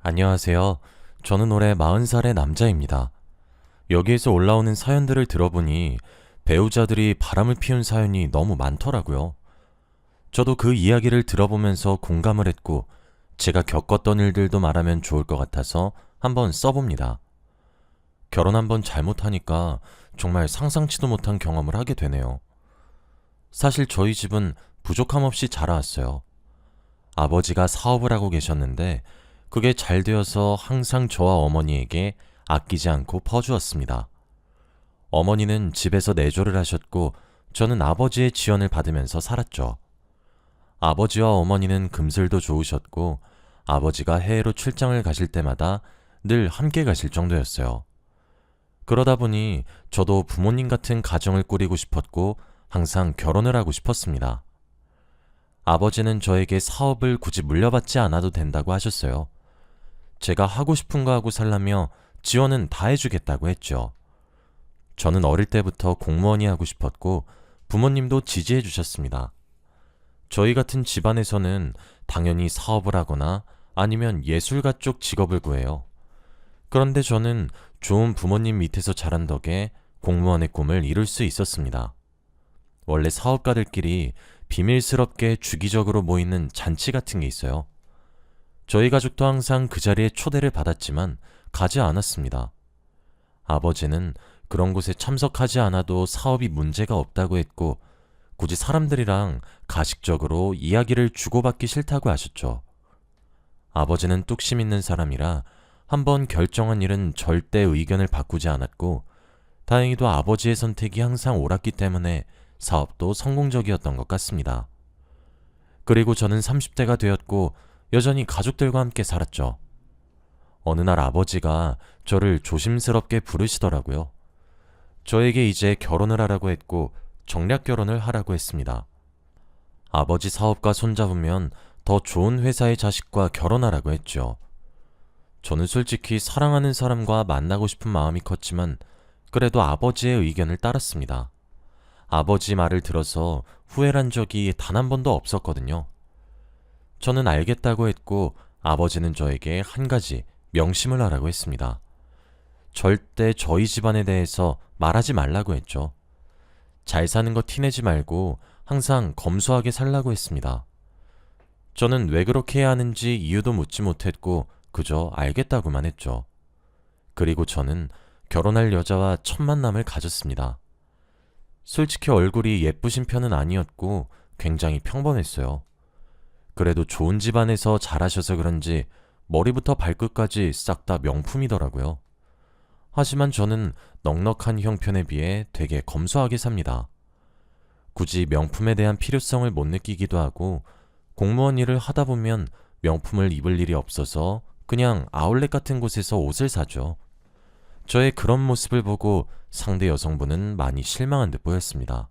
안녕하세요. 저는 올해 40살의 남자입니다. 여기에서 올라오는 사연들을 들어보니 배우자들이 바람을 피운 사연이 너무 많더라고요. 저도 그 이야기를 들어보면서 공감을 했고, 제가 겪었던 일들도 말하면 좋을 것 같아서 한번 써봅니다. 결혼 한번 잘못하니까 정말 상상치도 못한 경험을 하게 되네요. 사실 저희 집은 부족함 없이 자라왔어요. 아버지가 사업을 하고 계셨는데 그게 잘 되어서 항상 저와 어머니에게 아끼지 않고 퍼주었습니다. 어머니는 집에서 내조를 하셨고 저는 아버지의 지원을 받으면서 살았죠. 아버지와 어머니는 금슬도 좋으셨고 아버지가 해외로 출장을 가실 때마다 늘 함께 가실 정도였어요. 그러다 보니 저도 부모님 같은 가정을 꾸리고 싶었고 항상 결혼을 하고 싶었습니다. 아버지는 저에게 사업을 굳이 물려받지 않아도 된다고 하셨어요. 제가 하고 싶은 거 하고 살라며 지원은 다 해주겠다고 했죠. 저는 어릴 때부터 공무원이 하고 싶었고 부모님도 지지해 주셨습니다. 저희 같은 집안에서는 당연히 사업을 하거나 아니면 예술가 쪽 직업을 구해요. 그런데 저는 좋은 부모님 밑에서 자란 덕에 공무원의 꿈을 이룰 수 있었습니다. 원래 사업가들끼리 비밀스럽게 주기적으로 모이는 잔치 같은 게 있어요. 저희 가족도 항상 그 자리에 초대를 받았지만 가지 않았습니다. 아버지는 그런 곳에 참석하지 않아도 사업이 문제가 없다고 했고 굳이 사람들이랑 가식적으로 이야기를 주고받기 싫다고 하셨죠. 아버지는 뚝심 있는 사람이라 한번 결정한 일은 절대 의견을 바꾸지 않았고 다행히도 아버지의 선택이 항상 옳았기 때문에 사업도 성공적이었던 것 같습니다. 그리고 저는 30대가 되었고 여전히 가족들과 함께 살았죠. 어느 날 아버지가 저를 조심스럽게 부르시더라고요. 저에게 이제 결혼을 하라고 했고 정략 결혼을 하라고 했습니다. 아버지 사업과 손잡으면 더 좋은 회사의 자식과 결혼하라고 했죠. 저는 솔직히 사랑하는 사람과 만나고 싶은 마음이 컸지만 그래도 아버지의 의견을 따랐습니다. 아버지 말을 들어서 후회한 적이 단 한 번도 없었거든요. 저는 알겠다고 했고 아버지는 저에게 한 가지 명심을 하라고 했습니다. 절대 저희 집안에 대해서 말하지 말라고 했죠. 잘 사는 거 티내지 말고 항상 검소하게 살라고 했습니다. 저는 왜 그렇게 해야 하는지 이유도 묻지 못했고 그저 알겠다고만 했죠. 그리고 저는 결혼할 여자와 첫 만남을 가졌습니다. 솔직히 얼굴이 예쁘신 편은 아니었고 굉장히 평범했어요. 그래도 좋은 집안에서 자라셔서 그런지 머리부터 발끝까지 싹 다 명품이더라고요. 하지만 저는 넉넉한 형편에 비해 되게 검소하게 삽니다. 굳이 명품에 대한 필요성을 못 느끼기도 하고 공무원 일을 하다 보면 명품을 입을 일이 없어서 그냥 아울렛 같은 곳에서 옷을 사죠. 저의 그런 모습을 보고 상대 여성분은 많이 실망한 듯 보였습니다.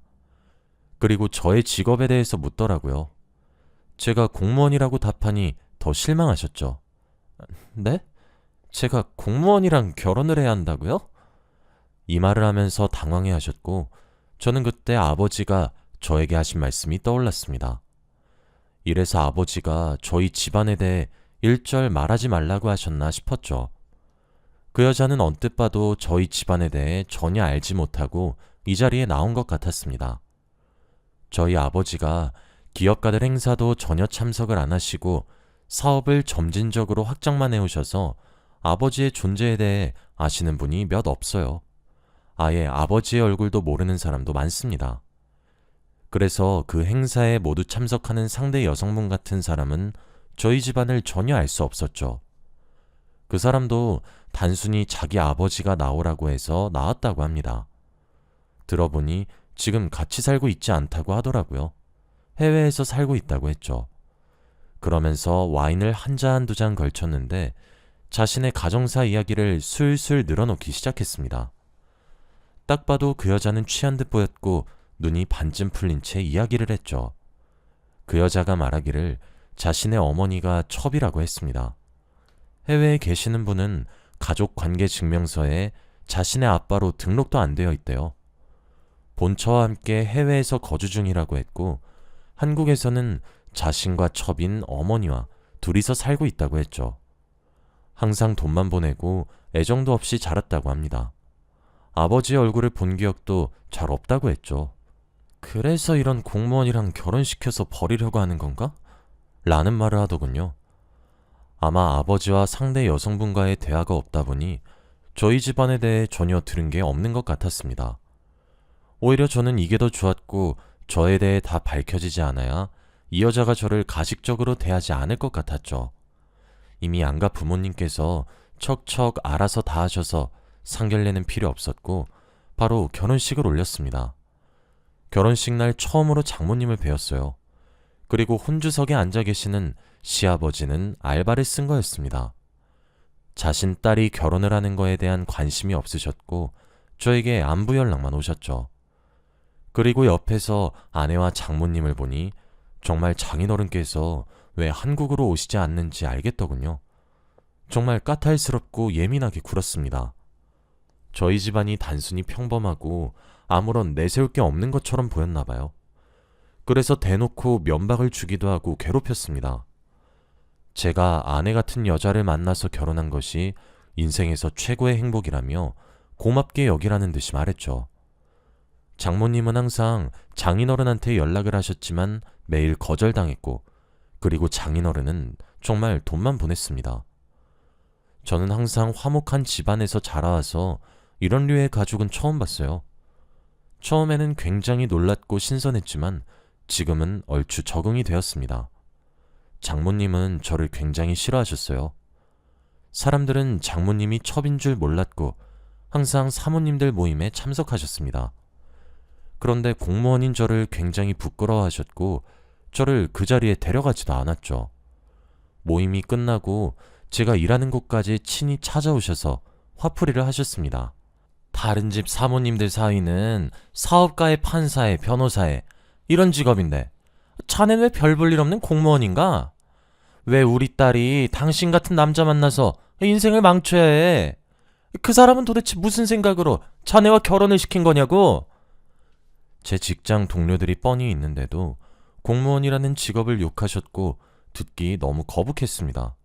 그리고 저의 직업에 대해서 묻더라고요. 제가 공무원이라고 답하니 더 실망하셨죠. 네? 제가 공무원이랑 결혼을 해야 한다고요? 이 말을 하면서 당황해 하셨고 저는 그때 아버지가 저에게 하신 말씀이 떠올랐습니다. 이래서 아버지가 저희 집안에 대해 일절 말하지 말라고 하셨나 싶었죠. 그 여자는 언뜻 봐도 저희 집안에 대해 전혀 알지 못하고 이 자리에 나온 것 같았습니다. 저희 아버지가 기업가들 행사도 전혀 참석을 안 하시고 사업을 점진적으로 확장만 해오셔서 아버지의 존재에 대해 아시는 분이 몇 없어요. 아예 아버지의 얼굴도 모르는 사람도 많습니다. 그래서 그 행사에 모두 참석하는 상대 여성분 같은 사람은 저희 집안을 전혀 알 수 없었죠. 그 사람도 단순히 자기 아버지가 나오라고 해서 나왔다고 합니다. 들어보니 지금 같이 살고 있지 않다고 하더라고요. 해외에서 살고 있다고 했죠. 그러면서 와인을 한 잔 두 잔 걸쳤는데 자신의 가정사 이야기를 술술 늘어놓기 시작했습니다. 딱 봐도 그 여자는 취한 듯 보였고 눈이 반쯤 풀린 채 이야기를 했죠. 그 여자가 말하기를 자신의 어머니가 첩이라고 했습니다. 해외에 계시는 분은 가족 관계 증명서에 자신의 아빠로 등록도 안 되어 있대요. 본처와 함께 해외에서 거주 중이라고 했고 한국에서는 자신과 첩인 어머니와 둘이서 살고 있다고 했죠. 항상 돈만 보내고 애정도 없이 자랐다고 합니다. 아버지의 얼굴을 본 기억도 잘 없다고 했죠. 그래서 이런 공무원이랑 결혼시켜서 버리려고 하는 건가? 라는 말을 하더군요. 아마 아버지와 상대 여성분과의 대화가 없다 보니 저희 집안에 대해 전혀 들은 게 없는 것 같았습니다. 오히려 저는 이게 더 좋았고 저에 대해 다 밝혀지지 않아야 이 여자가 저를 가식적으로 대하지 않을 것 같았죠. 이미 안가 부모님께서 척척 알아서 다 하셔서 상견례는 필요 없었고 바로 결혼식을 올렸습니다. 결혼식 날 처음으로 장모님을 뵈었어요. 그리고 혼주석에 앉아 계시는 시아버지는 알바를 쓴 거였습니다. 자신 딸이 결혼을 하는 거에 대한 관심이 없으셨고 저에게 안부 연락만 오셨죠. 그리고 옆에서 아내와 장모님을 보니 정말 장인어른께서 왜 한국으로 오시지 않는지 알겠더군요. 정말 까탈스럽고 예민하게 굴었습니다. 저희 집안이 단순히 평범하고 아무런 내세울 게 없는 것처럼 보였나 봐요. 그래서 대놓고 면박을 주기도 하고 괴롭혔습니다. 제가 아내 같은 여자를 만나서 결혼한 것이 인생에서 최고의 행복이라며 고맙게 여기라는 듯이 말했죠. 장모님은 항상 장인어른한테 연락을 하셨지만 매일 거절당했고, 그리고 장인어른은 정말 돈만 보냈습니다. 저는 항상 화목한 집안에서 자라와서 이런 류의 가족은 처음 봤어요. 처음에는 굉장히 놀랐고 신선했지만 지금은 얼추 적응이 되었습니다. 장모님은 저를 굉장히 싫어하셨어요. 사람들은 장모님이 첩인 줄 몰랐고 항상 사모님들 모임에 참석하셨습니다. 그런데 공무원인 저를 굉장히 부끄러워하셨고 저를 그 자리에 데려가지도 않았죠. 모임이 끝나고 제가 일하는 곳까지 친히 찾아오셔서 화풀이를 하셨습니다. 다른 집 사모님들 사이는 사업가의 판사의 변호사의 이런 직업인데 자넨 왜 별 볼 일 없는 공무원인가? 왜 우리 딸이 당신 같은 남자 만나서 인생을 망쳐야 해? 그 사람은 도대체 무슨 생각으로 자네와 결혼을 시킨 거냐고? 제 직장 동료들이 뻔히 있는데도 공무원이라는 직업을 욕하셨고 듣기 너무 거북했습니다.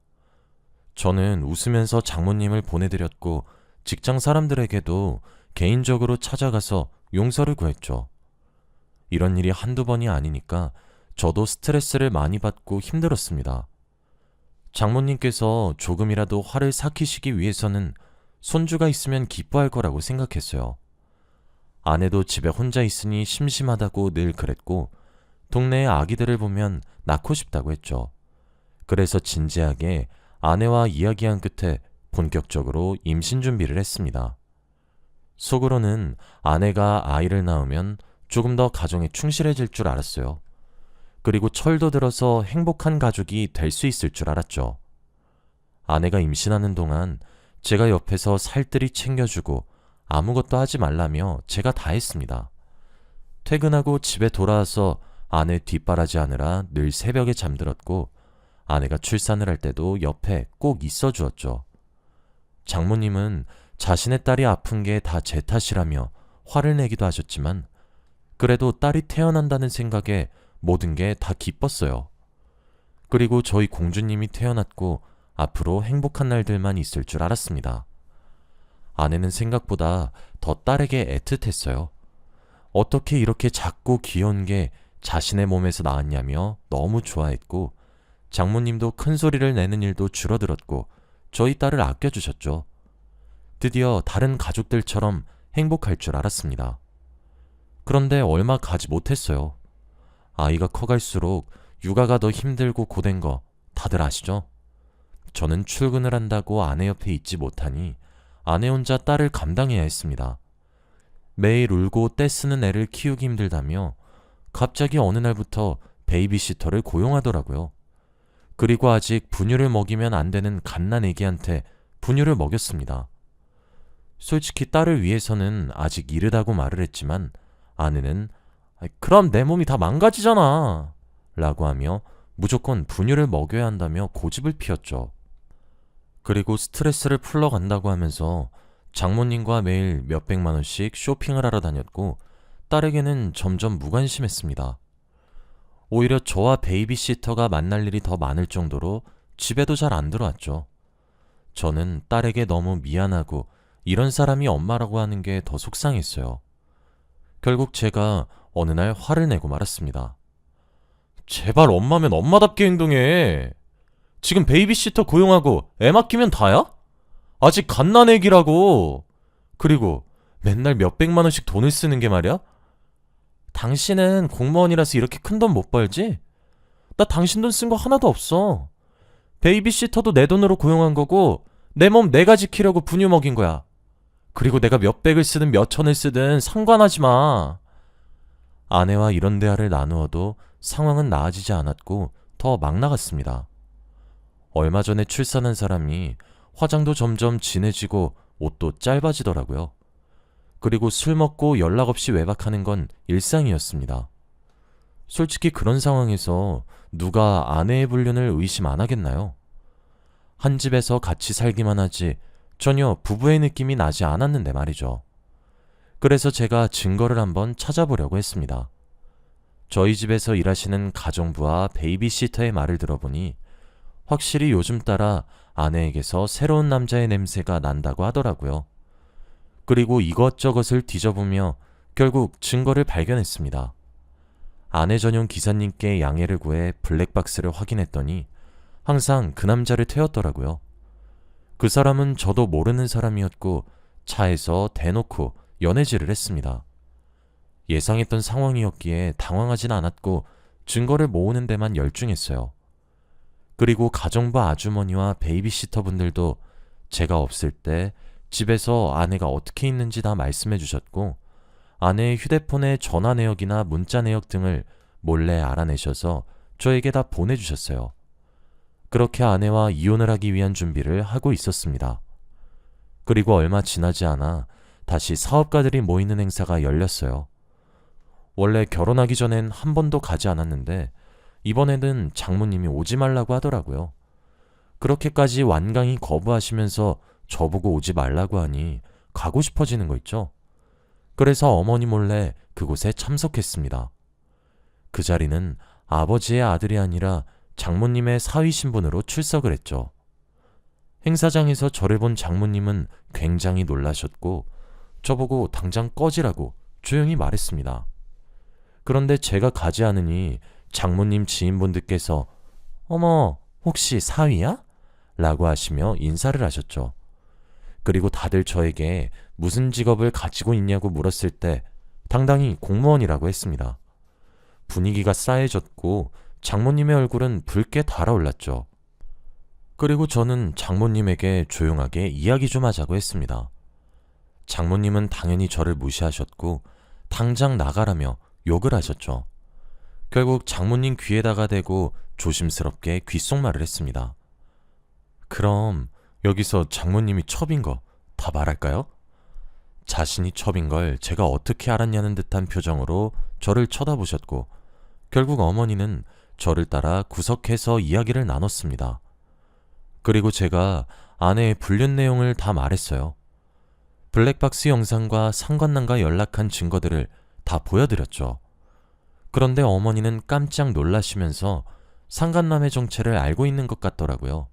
저는 웃으면서 장모님을 보내드렸고 직장 사람들에게도 개인적으로 찾아가서 용서를 구했죠. 이런 일이 한두 번이 아니니까 저도 스트레스를 많이 받고 힘들었습니다. 장모님께서 조금이라도 화를 삭히시기 위해서는 손주가 있으면 기뻐할 거라고 생각했어요. 아내도 집에 혼자 있으니 심심하다고 늘 그랬고 동네의 아기들을 보면 낳고 싶다고 했죠. 그래서 진지하게 아내와 이야기한 끝에 본격적으로 임신 준비를 했습니다. 속으로는 아내가 아이를 낳으면 조금 더 가정에 충실해질 줄 알았어요. 그리고 철도 들어서 행복한 가족이 될 수 있을 줄 알았죠. 아내가 임신하는 동안 제가 옆에서 살뜰히 챙겨주고 아무것도 하지 말라며 제가 다 했습니다. 퇴근하고 집에 돌아와서 아내 뒷바라지하느라 늘 새벽에 잠들었고 아내가 출산을 할 때도 옆에 꼭 있어 주었죠. 장모님은 자신의 딸이 아픈 게 다 제 탓이라며 화를 내기도 하셨지만 그래도 딸이 태어난다는 생각에 모든 게 다 기뻤어요. 그리고 저희 공주님이 태어났고 앞으로 행복한 날들만 있을 줄 알았습니다. 아내는 생각보다 더 딸에게 애틋했어요. 어떻게 이렇게 작고 귀여운 게 자신의 몸에서 나왔냐며 너무 좋아했고 장모님도 큰 소리를 내는 일도 줄어들었고 저희 딸을 아껴주셨죠. 드디어 다른 가족들처럼 행복할 줄 알았습니다. 그런데 얼마 가지 못했어요. 아이가 커갈수록 육아가 더 힘들고 고된 거 다들 아시죠? 저는 출근을 한다고 아내 옆에 있지 못하니 아내 혼자 딸을 감당해야 했습니다. 매일 울고 떼쓰는 애를 키우기 힘들다며 갑자기 어느 날부터 베이비시터를 고용하더라고요. 그리고 아직 분유를 먹이면 안 되는 갓난 애기한테 분유를 먹였습니다. 솔직히 딸을 위해서는 아직 이르다고 말을 했지만 아내는 그럼 내 몸이 다 망가지잖아 라고 하며 무조건 분유를 먹여야 한다며 고집을 피웠죠. 그리고 스트레스를 풀러간다고 하면서 장모님과 매일 몇백만 원씩 쇼핑을 하러 다녔고 딸에게는 점점 무관심했습니다. 오히려 저와 베이비시터가 만날 일이 더 많을 정도로 집에도 잘 안 들어왔죠. 저는 딸에게 너무 미안하고 이런 사람이 엄마라고 하는 게 더 속상했어요. 결국 제가 어느 날 화를 내고 말았습니다. 제발 엄마면 엄마답게 행동해. 지금 베이비시터 고용하고 애 맡기면 다야? 아직 갓난애기라고. 그리고 맨날 몇백만 원씩 돈을 쓰는 게 말이야? 당신은 공무원이라서 이렇게 큰 돈 못 벌지? 나 당신 돈 쓴 거 하나도 없어. 베이비시터도 내 돈으로 고용한 거고 내 몸 내가 지키려고 분유 먹인 거야. 그리고 내가 몇백을 쓰든 몇천을 쓰든 상관하지 마. 아내와 이런 대화를 나누어도 상황은 나아지지 않았고 더 막 나갔습니다. 얼마 전에 출산한 사람이 화장도 점점 진해지고 옷도 짧아지더라고요. 그리고 술 먹고 연락 없이 외박하는 건 일상이었습니다. 솔직히 그런 상황에서 누가 아내의 불륜을 의심 안 하겠나요? 한 집에서 같이 살기만 하지 전혀 부부의 느낌이 나지 않았는데 말이죠. 그래서 제가 증거를 한번 찾아보려고 했습니다. 저희 집에서 일하시는 가정부와 베이비시터의 말을 들어보니 확실히 요즘 따라 아내에게서 새로운 남자의 냄새가 난다고 하더라고요. 그리고 이것저것을 뒤져보며 결국 증거를 발견했습니다. 아내 전용 기사님께 양해를 구해 블랙박스를 확인했더니 항상 그 남자를 태웠더라고요. 그 사람은 저도 모르는 사람이었고 차에서 대놓고 연애질을 했습니다. 예상했던 상황이었기에 당황하진 않았고 증거를 모으는 데만 열중했어요. 그리고 가정부 아주머니와 베이비시터 분들도 제가 없을 때 집에서 아내가 어떻게 있는지 다 말씀해 주셨고 아내의 휴대폰의 전화 내역이나 문자 내역 등을 몰래 알아내셔서 저에게 다 보내주셨어요. 그렇게 아내와 이혼을 하기 위한 준비를 하고 있었습니다. 그리고 얼마 지나지 않아 다시 사업가들이 모이는 행사가 열렸어요. 원래 결혼하기 전엔 한 번도 가지 않았는데 이번에는 장모님이 오지 말라고 하더라고요. 그렇게까지 완강히 거부하시면서 저보고 오지 말라고 하니 가고 싶어지는 거 있죠. 그래서 어머니 몰래 그곳에 참석했습니다. 그 자리는 아버지의 아들이 아니라 장모님의 사위 신분으로 출석을 했죠. 행사장에서 저를 본 장모님은 굉장히 놀라셨고 저보고 당장 꺼지라고 조용히 말했습니다. 그런데 제가 가지 않으니 장모님 지인분들께서 어머, 혹시 사위야? 라고 하시며 인사를 하셨죠. 그리고 다들 저에게 무슨 직업을 가지고 있냐고 물었을 때 당당히 공무원이라고 했습니다. 분위기가 싸해졌고 장모님의 얼굴은 붉게 달아올랐죠. 그리고 저는 장모님에게 조용하게 이야기 좀 하자고 했습니다. 장모님은 당연히 저를 무시하셨고 당장 나가라며 욕을 하셨죠. 결국 장모님 귀에다가 대고 조심스럽게 귓속말을 했습니다. 그럼 여기서 장모님이 첩인 거 다 말할까요? 자신이 첩인 걸 제가 어떻게 알았냐는 듯한 표정으로 저를 쳐다보셨고 결국 어머니는 저를 따라 구석해서 이야기를 나눴습니다. 그리고 제가 아내의 불륜 내용을 다 말했어요. 블랙박스 영상과 상관남과 연락한 증거들을 다 보여드렸죠. 그런데 어머니는 깜짝 놀라시면서 상간남의 정체를 알고 있는 것 같더라고요.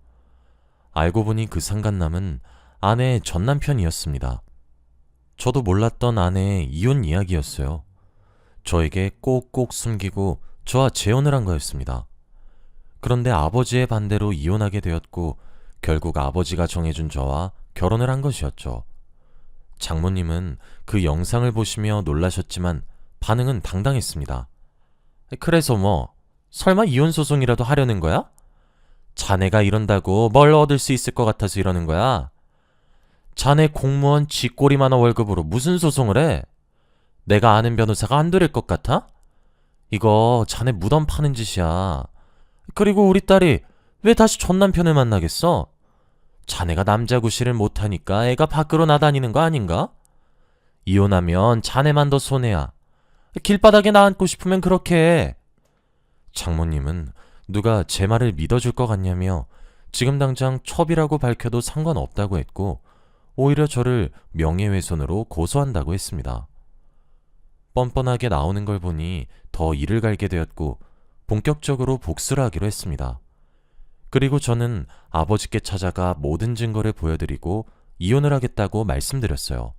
알고 보니 그 상간남은 아내의 전 남편이었습니다. 저도 몰랐던 아내의 이혼 이야기였어요. 저에게 꼭꼭 숨기고 저와 재혼을 한 거였습니다. 그런데 아버지의 반대로 이혼하게 되었고 결국 아버지가 정해준 저와 결혼을 한 것이었죠. 장모님은 그 영상을 보시며 놀라셨지만 반응은 당당했습니다. 그래서 뭐 설마 이혼소송이라도 하려는 거야? 자네가 이런다고 뭘 얻을 수 있을 것 같아서 이러는 거야? 자네 공무원 쥐꼬리만한 월급으로 무슨 소송을 해? 내가 아는 변호사가 안 되릴 것 같아? 이거 자네 무덤 파는 짓이야. 그리고 우리 딸이 왜 다시 전 남편을 만나겠어? 자네가 남자 구실을 못하니까 애가 밖으로 나다니는 거 아닌가? 이혼하면 자네만 더 손해야. 길바닥에 나앉고 싶으면 그렇게 해. 장모님은 누가 제 말을 믿어줄 것 같냐며 지금 당장 첩이라고 밝혀도 상관없다고 했고 오히려 저를 명예훼손으로 고소한다고 했습니다. 뻔뻔하게 나오는 걸 보니 더 이를 갈게 되었고 본격적으로 복수를 하기로 했습니다. 그리고 저는 아버지께 찾아가 모든 증거를 보여드리고 이혼을 하겠다고 말씀드렸어요.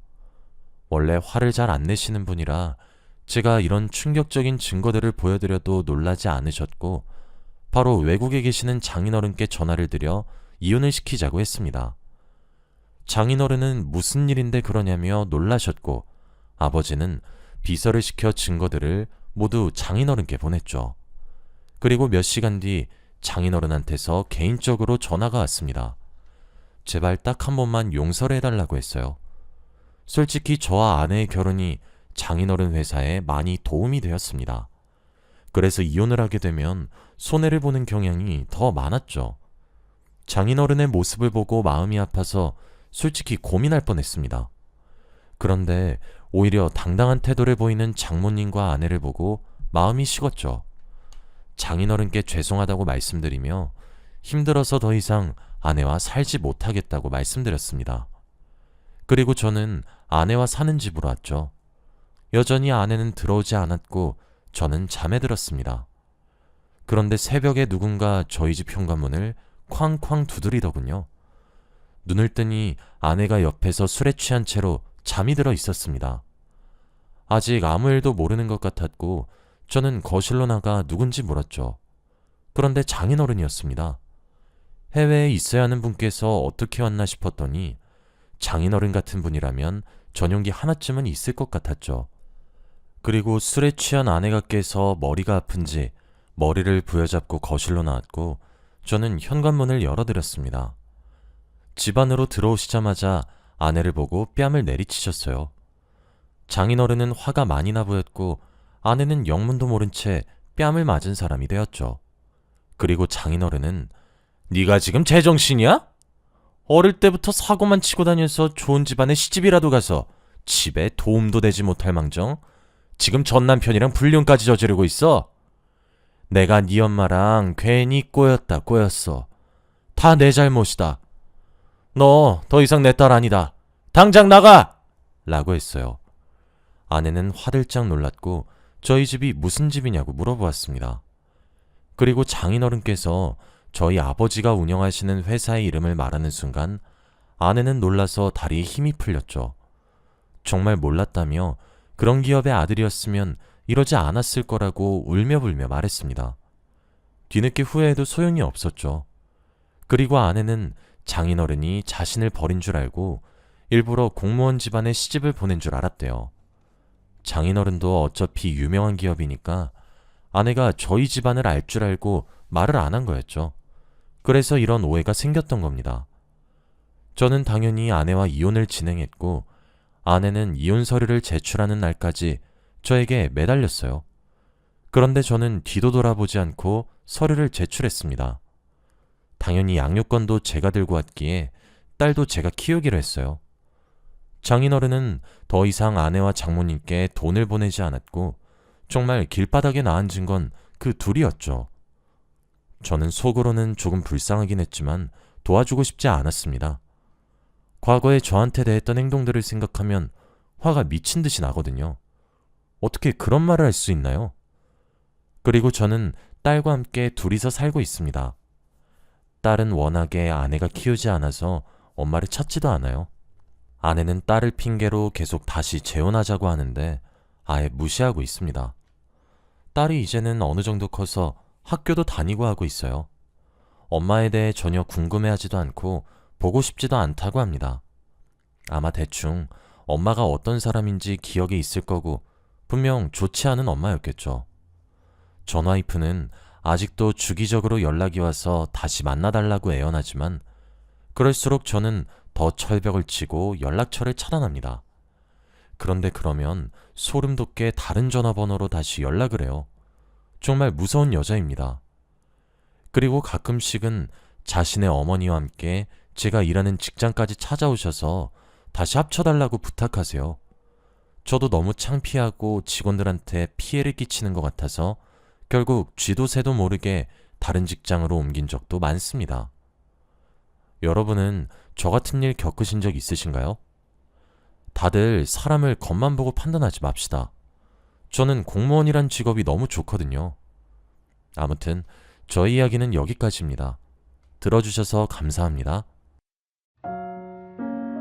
원래 화를 잘 안 내시는 분이라 제가 이런 충격적인 증거들을 보여드려도 놀라지 않으셨고 바로 외국에 계시는 장인어른께 전화를 드려 이혼을 시키자고 했습니다. 장인어른은 무슨 일인데 그러냐며 놀라셨고 아버지는 비서를 시켜 증거들을 모두 장인어른께 보냈죠. 그리고 몇 시간 뒤 장인어른한테서 개인적으로 전화가 왔습니다. 제발 딱 한 번만 용서를 해달라고 했어요. 솔직히 저와 아내의 결혼이 장인어른 회사에 많이 도움이 되었습니다. 그래서 이혼을 하게 되면 손해를 보는 경향이 더 많았죠. 장인어른의 모습을 보고 마음이 아파서 솔직히 고민할 뻔했습니다. 그런데 오히려 당당한 태도를 보이는 장모님과 아내를 보고 마음이 식었죠. 장인어른께 죄송하다고 말씀드리며 힘들어서 더 이상 아내와 살지 못하겠다고 말씀드렸습니다. 그리고 저는 아내와 사는 집으로 왔죠. 여전히 아내는 들어오지 않았고 저는 잠에 들었습니다. 그런데 새벽에 누군가 저희 집 현관문을 쾅쾅 두드리더군요. 눈을 뜨니 아내가 옆에서 술에 취한 채로 잠이 들어 있었습니다. 아직 아무 일도 모르는 것 같았고 저는 거실로 나가 누군지 물었죠. 그런데 장인어른이었습니다. 해외에 있어야 하는 분께서 어떻게 왔나 싶었더니 장인어른 같은 분이라면 전용기 하나쯤은 있을 것 같았죠. 그리고 술에 취한 아내가 깨서 머리가 아픈지 머리를 부여잡고 거실로 나왔고 저는 현관문을 열어드렸습니다. 집 안으로 들어오시자마자 아내를 보고 뺨을 내리치셨어요. 장인어른은 화가 많이 나 보였고 아내는 영문도 모른 채 뺨을 맞은 사람이 되었죠. 그리고 장인어른은 네가 지금 제정신이야? 어릴 때부터 사고만 치고 다녀서 좋은 집안에 시집이라도 가서 집에 도움도 되지 못할 망정 지금 전 남편이랑 불륜까지 저지르고 있어? 내가 네 엄마랑 괜히 꼬였어. 다 내 잘못이다. 너 더 이상 내 딸 아니다. 당장 나가! 라고 했어요. 아내는 화들짝 놀랐고 저희 집이 무슨 집이냐고 물어보았습니다. 그리고 장인어른께서 저희 아버지가 운영하시는 회사의 이름을 말하는 순간 아내는 놀라서 다리에 힘이 풀렸죠. 정말 몰랐다며 그런 기업의 아들이었으면 이러지 않았을 거라고 울며불며 말했습니다. 뒤늦게 후회해도 소용이 없었죠. 그리고 아내는 장인어른이 자신을 버린 줄 알고 일부러 공무원 집안에 시집을 보낸 줄 알았대요. 장인어른도 어차피 유명한 기업이니까 아내가 저희 집안을 알 줄 알고 말을 안 한 거였죠. 그래서 이런 오해가 생겼던 겁니다. 저는 당연히 아내와 이혼을 진행했고 아내는 이혼 서류를 제출하는 날까지 저에게 매달렸어요. 그런데 저는 뒤도 돌아보지 않고 서류를 제출했습니다. 당연히 양육권도 제가 들고 왔기에 딸도 제가 키우기로 했어요. 장인어른은 더 이상 아내와 장모님께 돈을 보내지 않았고 정말 길바닥에 나앉은 건 그 둘이었죠. 저는 속으로는 조금 불쌍하긴 했지만 도와주고 싶지 않았습니다. 과거에 저한테 대했던 행동들을 생각하면 화가 미친 듯이 나거든요. 어떻게 그런 말을 할 수 있나요? 그리고 저는 딸과 함께 둘이서 살고 있습니다. 딸은 워낙에 아내가 키우지 않아서 엄마를 찾지도 않아요. 아내는 딸을 핑계로 계속 다시 재혼하자고 하는데 아예 무시하고 있습니다. 딸이 이제는 어느 정도 커서 학교도 다니고 하고 있어요. 엄마에 대해 전혀 궁금해하지도 않고 보고 싶지도 않다고 합니다. 아마 대충 엄마가 어떤 사람인지 기억에 있을 거고 분명 좋지 않은 엄마였겠죠. 전 와이프는 아직도 주기적으로 연락이 와서 다시 만나달라고 애원하지만 그럴수록 저는 더 철벽을 치고 연락처를 차단합니다. 그런데 그러면 소름 돋게 다른 전화번호로 다시 연락을 해요. 정말 무서운 여자입니다. 그리고 가끔씩은 자신의 어머니와 함께 제가 일하는 직장까지 찾아오셔서 다시 합쳐달라고 부탁하세요. 저도 너무 창피하고 직원들한테 피해를 끼치는 것 같아서 결국 쥐도 새도 모르게 다른 직장으로 옮긴 적도 많습니다. 여러분은 저 같은 일 겪으신 적 있으신가요? 다들 사람을 겉만 보고 판단하지 맙시다. 저는 공무원이란 직업이 너무 좋거든요. 아무튼 저희 이야기는 여기까지입니다. 들어주셔서 감사합니다.